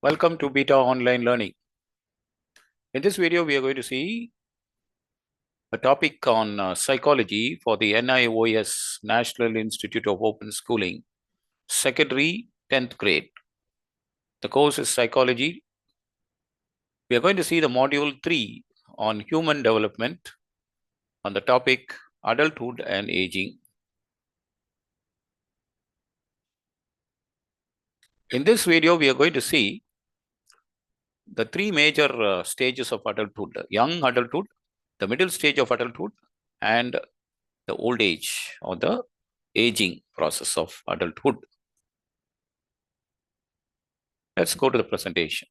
Welcome to Beta Online Learning. In this video, we are going to see a topic on psychology for the NIOS National Institute of Open Schooling, Secondary 10th grade. The course is Psychology. We are going to see the module 3 on human development on the topic Adulthood and Aging. In this video, we are going to see the three major stages of adulthood: young adulthood, the middle stage of adulthood, and the old age or the aging process of adulthood. Let's go to the presentation.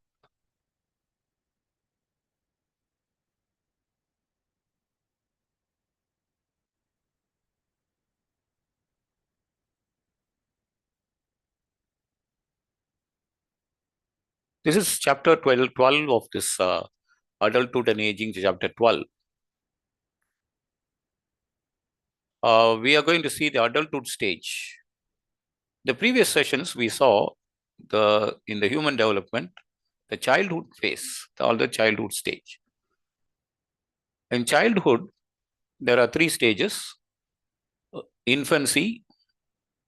This is chapter 12 of this Adulthood and Aging, chapter 12. We are going to see the adulthood stage. The previous sessions we saw in the human development, the childhood phase, the childhood stage. In childhood, there are three stages: infancy,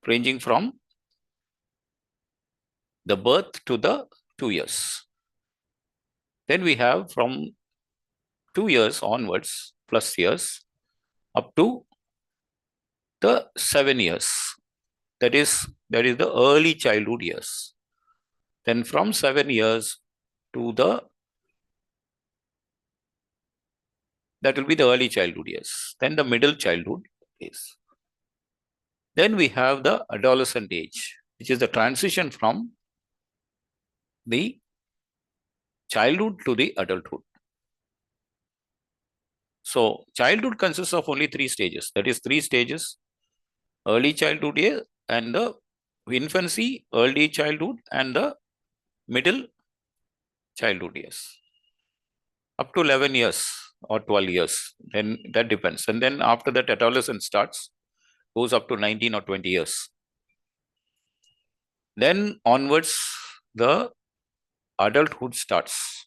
ranging from the birth to the 2 years. Then we have from 2 years onwards, plus years, up to the 7 years. That is the early childhood years. Then from 7 years to that will be the early childhood years. Then the middle childhood years. Then we have the adolescent age, which is the transition from the childhood to the adulthood. So childhood consists of only three stages. That is three stages: early childhood year, and the infancy, early childhood, and the middle childhood years. Up to 11 years or 12 years, then that depends. And then after that, adolescence starts, goes up to 19 or 20 years. Then onwards, the adulthood starts.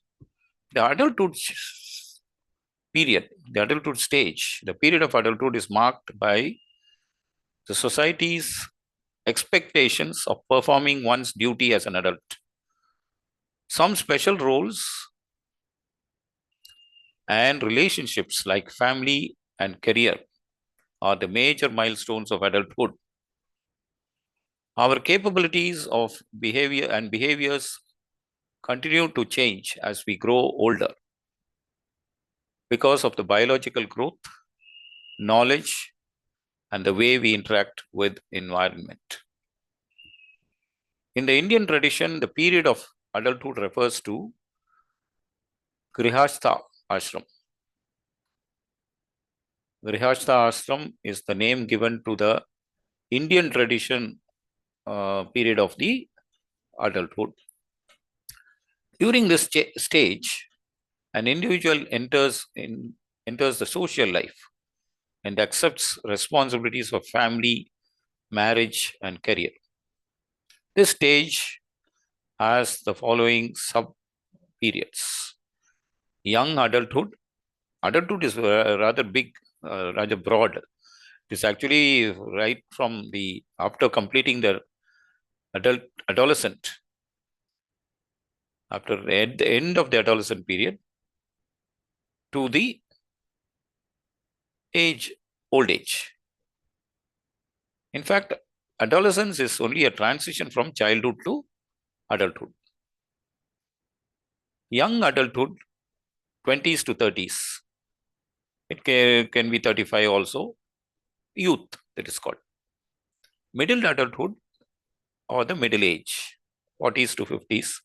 The adulthood period, the adulthood stage, the period of adulthood is marked by the society's expectations of performing one's duty as an adult. Some special roles and relationships like family and career are the major milestones of adulthood. Our capabilities of behavior and behaviors continue to change as we grow older because of the biological growth, knowledge, and the way we interact with environment. In the Indian tradition, the period of adulthood refers to Grihastha ashram. Grihastha ashram is the name given to the Indian tradition period of the adulthood. During this stage, an individual enters the social life and accepts responsibilities of family, marriage, and career. This stage has the following sub-periods: young adulthood. Adulthood is rather big, rather broad. It is actually right from after completing the adolescent, after the end of the adolescent period, to the old age. In fact, adolescence is only a transition from childhood to adulthood. Young adulthood, 20s to 30s. It can be 35 also. Youth, that is called. Middle adulthood or the middle age, 40s to 50s,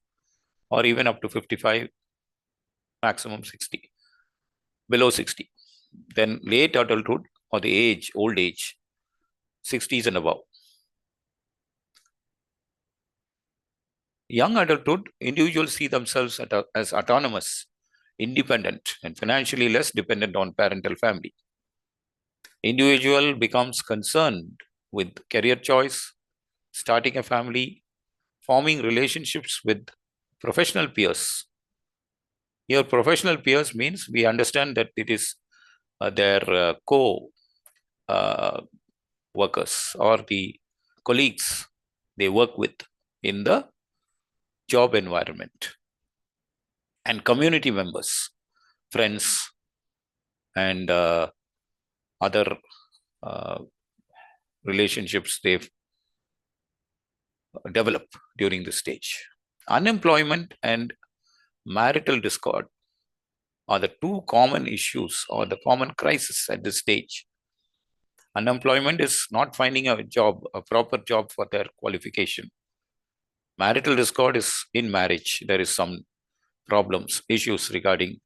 or even up to 55, maximum 60, below 60. Then late adulthood or the old age, 60s and above. Young adulthood, individuals see themselves as autonomous, independent, and financially less dependent on parental family. Individual becomes concerned with career choice, starting a family, forming relationships with Professional peers. Here, professional peers means we understand that it is their co-workers or the colleagues they work with in the job environment, and community members, friends, and other uh, relationships they've developed during this stage. Unemployment and marital discord are the two common issues or the common crisis at this stage. Unemployment is not finding a job, a proper job for their qualification. Marital discord is in marriage. There is some problems, issues regarding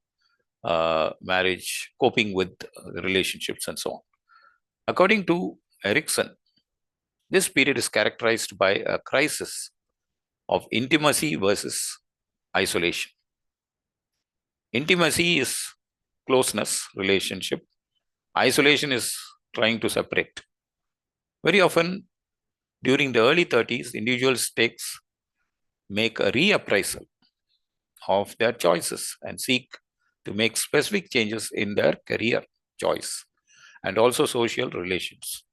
marriage, coping with relationships, and so on. According to Erickson, this period is characterized by a crisis of intimacy versus isolation. Intimacy is closeness, relationship. Isolation is trying to separate. Very often, during the early 30s, individuals make a reappraisal of their choices and seek to make specific changes in their career choice and also social relations.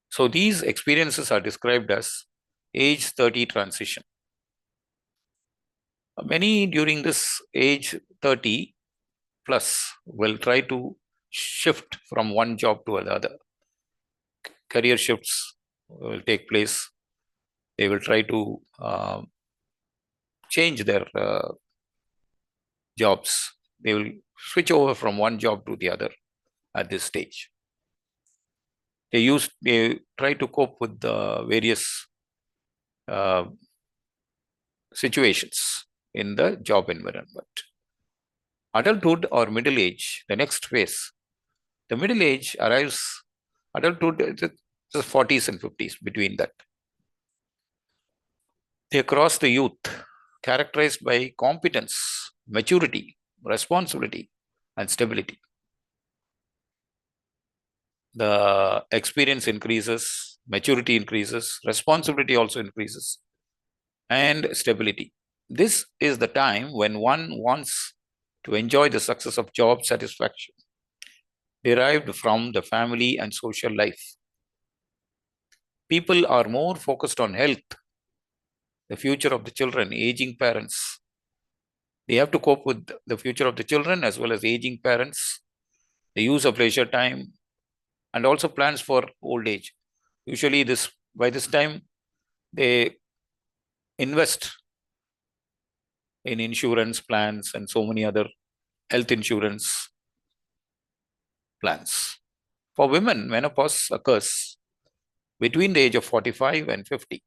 So these experiences are described as age 30 transition. Many during this age 30 plus will try to shift from one job to another. Career shifts will take place. They will try to change their jobs. They will switch over from one job to the other at this stage. They try to cope with the various situations in the job environment. Adulthood or middle age, the next phase. The middle age arrives, adulthood, the 40s and 50s, between that. They cross the youth, characterized by competence, maturity, responsibility, and stability. The experience increases, maturity increases, responsibility also increases, and stability. This is the time when one wants to enjoy the success of job satisfaction derived from the family and social life. People are more focused on health, the future of the children, aging parents. They have to cope with the future of the children as well as aging parents, the use of leisure time, and also plans for old age. Usually by this time, they invest in insurance plans and so many other health insurance plans. For women, menopause occurs between the age of 45 and 50.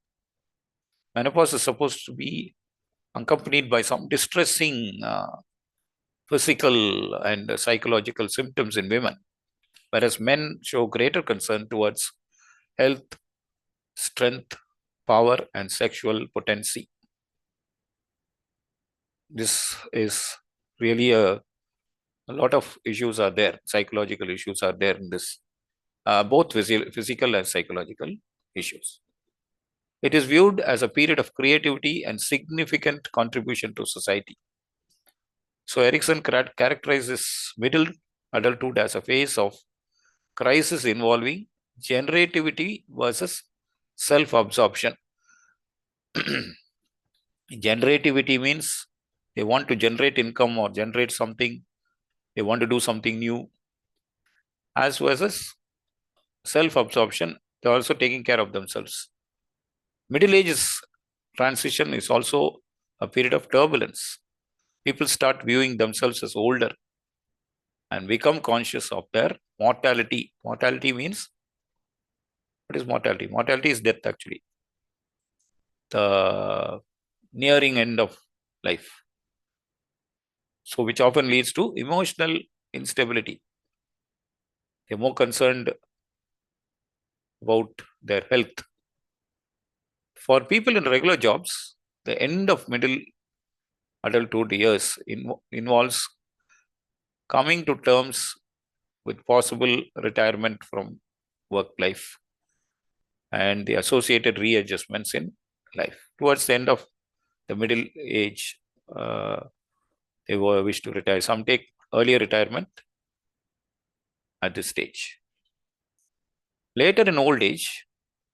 Menopause is supposed to be accompanied by some distressing physical and psychological symptoms in women, whereas men show greater concern towards health, strength, power, and sexual potency. This is really a lot of issues are there, psychological issues are there in this, both physical and psychological issues. It is viewed as a period of creativity and significant contribution to society. So Erickson characterizes middle adulthood as a phase of crisis involving generativity versus self-absorption. Generativity means they want to generate income or generate something, they want to do something new, as versus self-absorption, they're also taking care of themselves. Middle ages transition is also a period of turbulence. People start viewing themselves as older and become conscious of their mortality. Mortality means, what is mortality? Mortality is death, actually. The nearing end of life. So, which often leads to emotional instability. They're more concerned about their health. For people in regular jobs, the end of middle adulthood years involves coming to terms with possible retirement from work life and the associated readjustments in life. Towards the end of the middle age, they wish to retire. Some take earlier retirement at this stage. Later in old age,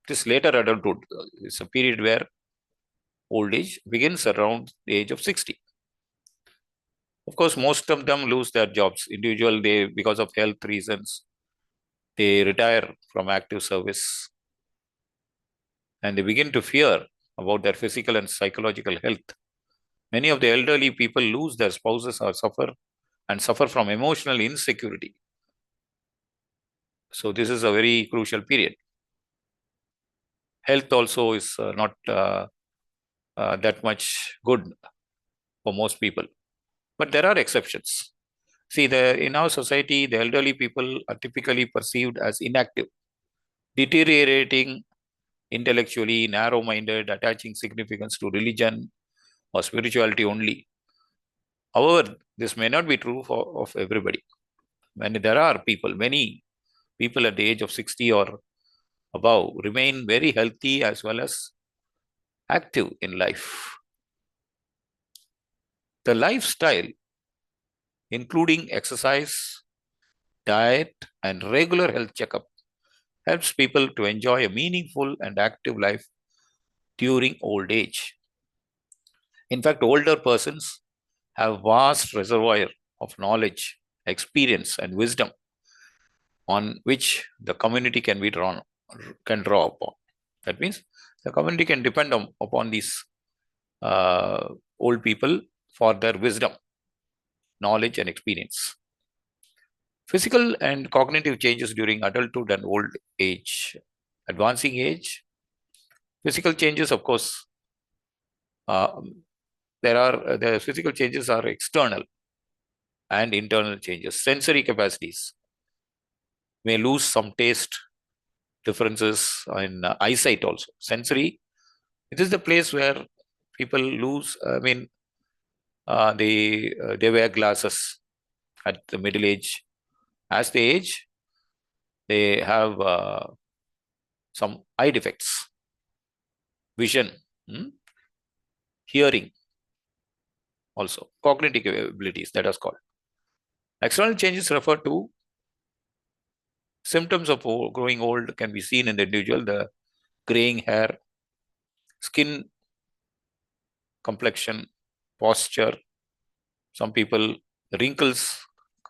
this later adulthood is a period where old age begins around the age of 60. Of course, most of them lose their jobs. Individual, they, because of health reasons, they retire from active service and they begin to fear about their physical and psychological health. Many of the elderly people lose their spouses or suffer from emotional insecurity. So this is a very crucial period. Health also is not that much good for most people, but there are exceptions. See, in our society, the elderly people are typically perceived as inactive, deteriorating intellectually, narrow-minded, attaching significance to religion or spirituality only. However, this may not be true of everybody. When there are people, many people at the age of 60 or above remain very healthy as well as active in life. The lifestyle, including exercise, diet, and regular health checkup, helps people to enjoy a meaningful and active life during old age. In fact, older persons have vast reservoir of knowledge, experience, and wisdom on which the community can draw upon. That means the community can depend upon these old people for their wisdom, knowledge, and experience. Physical and cognitive changes during adulthood and old age. Advancing age, physical changes, of course, the physical changes are external and internal changes. Sensory capacities may lose some taste differences in eyesight also. Sensory, it is the place where people lose, they wear glasses at the middle age. As they age, they have some eye defects, vision, hearing, also cognitive abilities, that is called. External changes refer to symptoms of growing old can be seen in the individual, the graying hair, skin complexion, posture, some people, wrinkles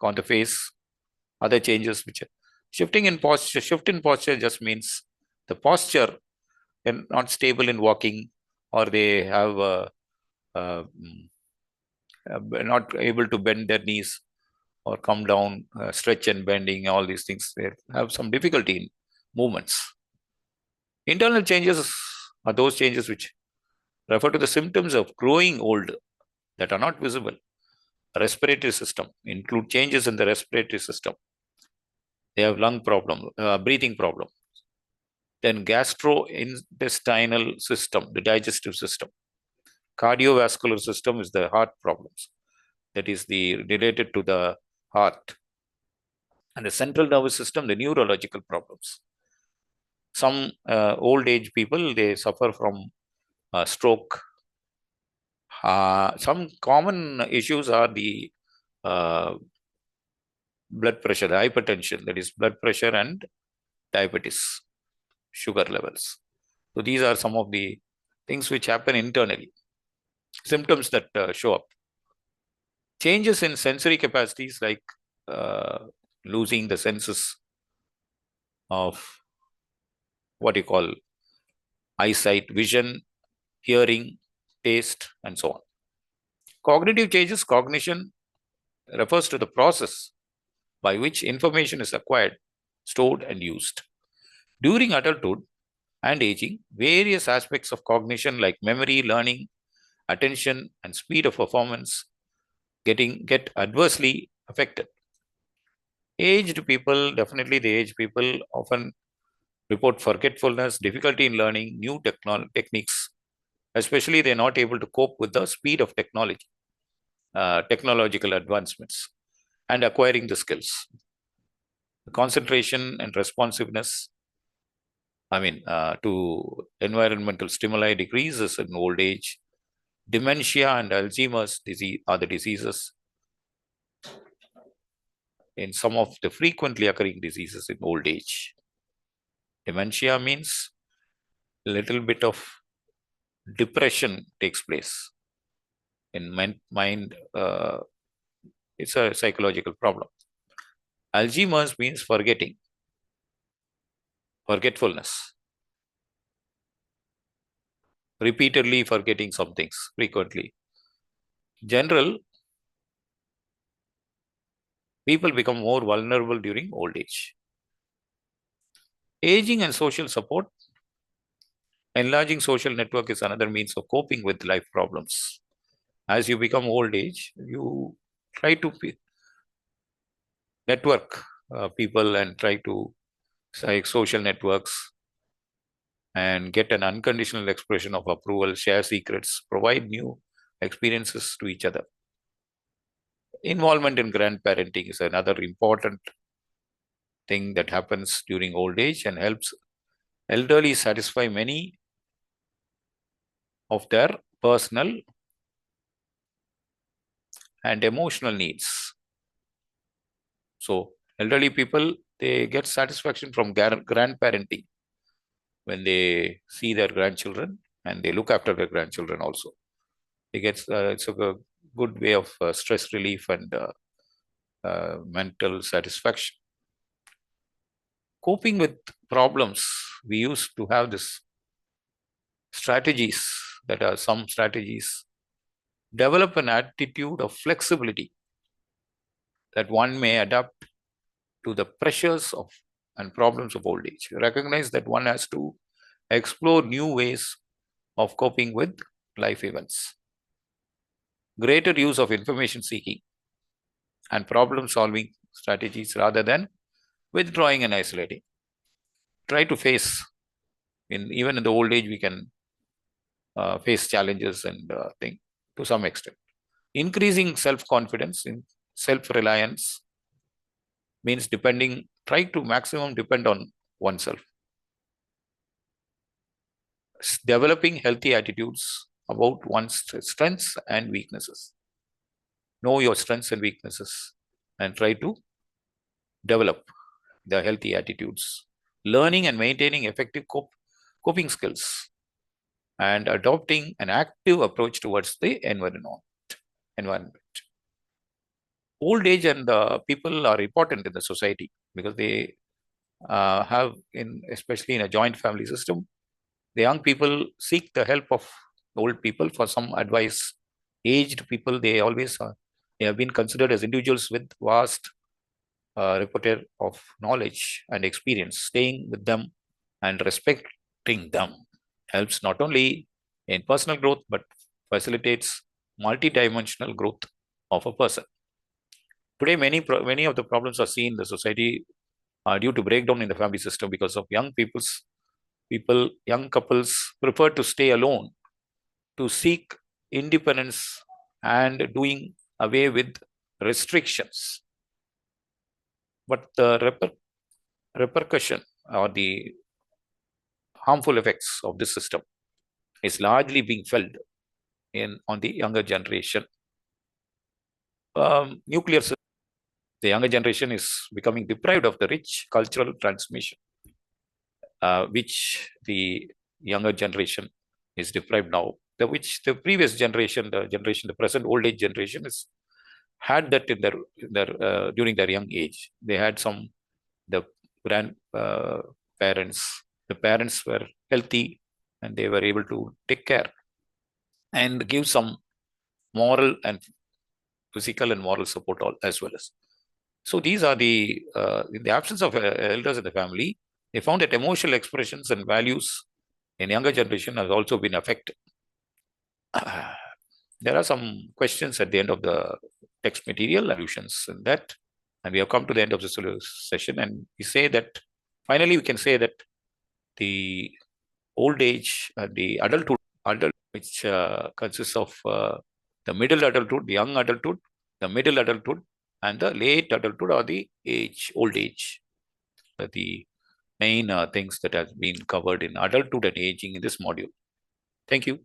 on the face, other changes which are shifting in posture. Shift in posture just means the posture is not stable in walking, or they have not able to bend their knees or come down, stretch and bending, all these things. They have some difficulty in movements. Internal changes are those changes which refer to the symptoms of growing old that are not visible. Respiratory system include changes in the respiratory system. They have lung problem, breathing problem. Then gastrointestinal system, the digestive system. Cardiovascular system is the heart problems. That is related to the heart. And the central nervous system, the neurological problems. Some old age people, they suffer from stroke. Some common issues are the blood pressure, the hypertension, that is blood pressure and diabetes, sugar levels. So these are some of the things which happen internally, symptoms that show up. Changes in sensory capacities like losing the senses of what you call eyesight, vision, hearing, taste, and so on. Cognitive changes, cognition refers to the process by which information is acquired, stored, and used. During adulthood and aging, various aspects of cognition like memory, learning, attention, and speed of performance get adversely affected. Aged people, definitely the aged people often report forgetfulness, difficulty in learning new techniques, especially they're not able to cope with the speed of technology, technological advancements, and acquiring the skills. The concentration and responsiveness, to environmental stimuli decreases in old age. Dementia and Alzheimer's disease are the diseases in some of the frequently occurring diseases in old age. Dementia means a little bit of depression takes place in mind. It's a psychological problem. Alzheimer's means forgetfulness, repeatedly forgetting some things frequently. General, people become more vulnerable during old age. Aging and social support. Enlarging social network is another means of coping with life problems. As you become old age, you try to network people and try to like social networks and get an unconditional expression of approval, share secrets, provide new experiences to each other. Involvement in grandparenting is another important thing that happens during old age and helps elderly satisfy many of their personal and emotional needs. So elderly people, they get satisfaction from grandparenting when they see their grandchildren and they look after their grandchildren also. They get it's a good way of stress relief and mental satisfaction. Coping with problems, we used to have this strategies that are some strategies. Develop an attitude of flexibility that one may adapt to the pressures of and problems of old age. Recognize that one has to explore new ways of coping with life events. Greater use of information seeking and problem solving strategies rather than withdrawing and isolating. Try to face, even in the old age, we can face challenges and things to some extent. Increasing self-confidence in self-reliance means try to maximum depend on oneself. Developing healthy attitudes about one's strengths and weaknesses. Know your strengths and weaknesses and try to develop the healthy attitudes. Learning and maintaining effective coping skills and adopting an active approach towards the environment. Old age and people are important in the society because they have, especially in a joint family system, the young people seek the help of old people for some advice. Aged people, they have been considered as individuals with vast repertoire of knowledge and experience. Staying with them and respecting them helps not only in personal growth but facilitates multidimensional growth of a person. Today, many of the problems are seen in the society are due to breakdown in the family system because of young couples prefer to stay alone to seek independence and doing away with restrictions. But the repercussion or the harmful effects of this system is largely being felt on the younger generation. Nuclear system, the younger generation is becoming deprived of the rich cultural transmission, which the younger generation is deprived now. Which the previous generation, the present old age generation, is had that in their during their young age. They had the grand parents. The parents were healthy and they were able to take care and give some moral and physical and moral support as well as. So these are in the absence of elders in the family, they found that emotional expressions and values in younger generation has also been affected. There are some questions at the end of the text material, allusions in that, and we have come to the end of the session, and we say that finally we can say that the old age, the adulthood, which consists of the middle adulthood, the young adulthood, the middle adulthood, and the late adulthood or the old age. The main things that have been covered in adulthood and aging in this module. Thank you.